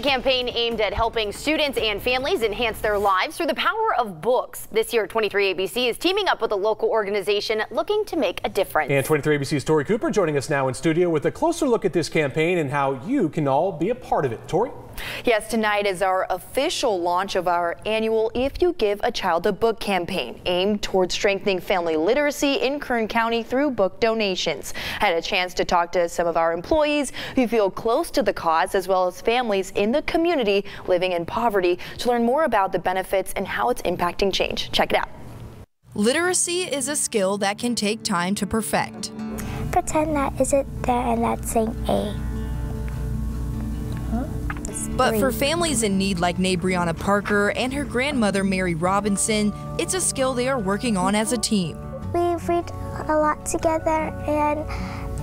Campaign aimed at helping students and families enhance their lives through the power of books. This year, 23 ABC is teaming up with a local organization looking to make a difference. And 23 ABC's Tori Cooper joining us now in studio with a closer look at this campaign and how you can all be a part of it. Tori? Yes, tonight is our official launch of our annual If You Give a Child a Book campaign, aimed towards strengthening family literacy in Kern County through book donations. I had a chance to talk to some of our employees who feel close to the cause, as well as families in the community living in poverty, to learn more about the benefits and how it's impacting change. Check it out. Literacy is a skill that can take time to perfect. Pretend that isn't there and that's saying A. But for families in need like Nabriana Parker and her grandmother Mary Robinson, it's a skill they are working on as a team. We read a lot together, and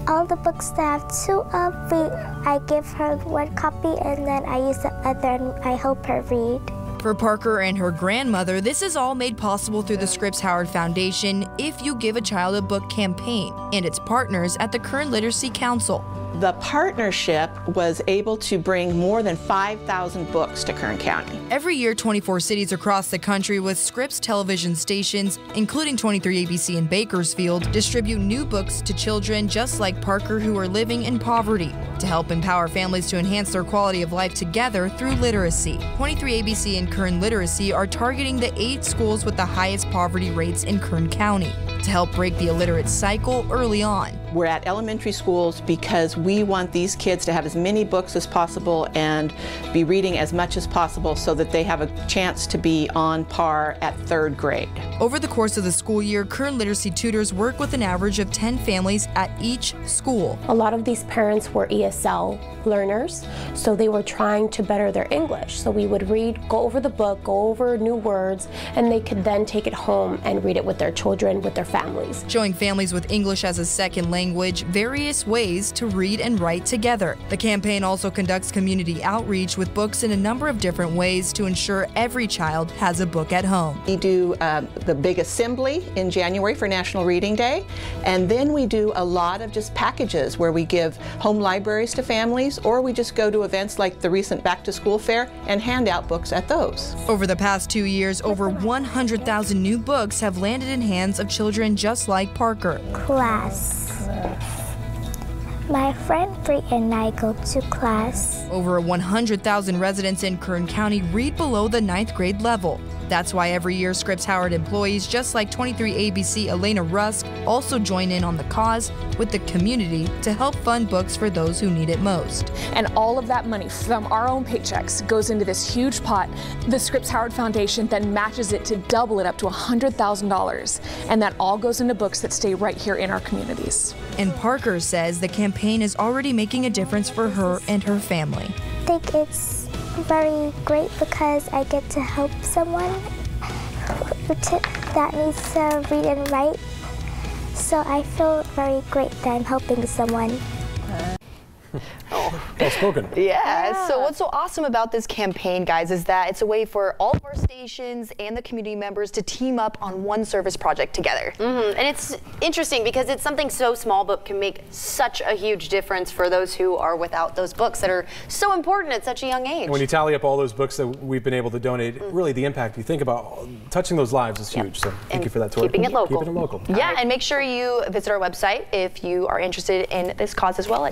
all the books that I have two of, I give her one copy and then I use the other and I help her read. For Parker and her grandmother, this is all made possible through the Scripps Howard Foundation If You Give a Child a Book campaign and its partners at the Kern Literacy Council. The partnership was able to bring more than 5,000 books to Kern County. Every year, 24 cities across the country with Scripps television stations, including 23 ABC in Bakersfield, distribute new books to children just like Parker who are living in poverty to help empower families to enhance their quality of life together through literacy. 23 ABC and Kern Literacy are targeting the 8 schools with the highest poverty rates in Kern County to help break the illiterate cycle early on. We're at elementary schools because we want these kids to have as many books as possible and be reading as much as possible so that they have a chance to be on par at 3rd grade. Over the course of the school year, Kern Literacy tutors work with an average of 10 families at each school. A lot of these parents were ESL learners, so they were trying to better their English. So we would read, go over the book, go over new words, and they could then take it home and read it with their children, with their families. Showing families with English as a second language various ways to read and write together. The campaign also conducts community outreach with books in a number of different ways to ensure every child has a book at home. We do the big assembly in January for National Reading Day, and then we do a lot of just packages where we give home libraries to families, or we just go to events like the recent Back to School Fair and hand out books at those. Over the past 2 years, over 100,000 new books have landed in hands of children just like Parker. Class. My friend Bree and I go to class. Over 100,000 residents in Kern County read below the 9th grade level. That's why every year Scripps Howard employees just like 23 ABC Elena Rusk also join in on the cause with the community to help fund books for those who need it most. And all of that money from our own paychecks goes into this huge pot. The Scripps Howard Foundation then matches it to double it up to $100,000. And that all goes into books that stay right here in our communities. And Parker says the campaign is already making a difference for her and her family. I think it's very great because I get to help someone that needs to read and write. So I feel very great that I'm helping someone. Well spoken. Yeah. So what's so awesome about this campaign, guys, is that it's a way for all of our stations and the community members to team up on one service project together. And it's interesting because it's something so small but can make such a huge difference for those who are without those books that are so important at such a young age. And when you tally up all those books that we've been able to donate, really the impact you think about touching those lives is huge. So thank you for that, Tori. Keeping it local. Keeping it local. Yeah, and make sure you visit our website if you are interested in this cause as well.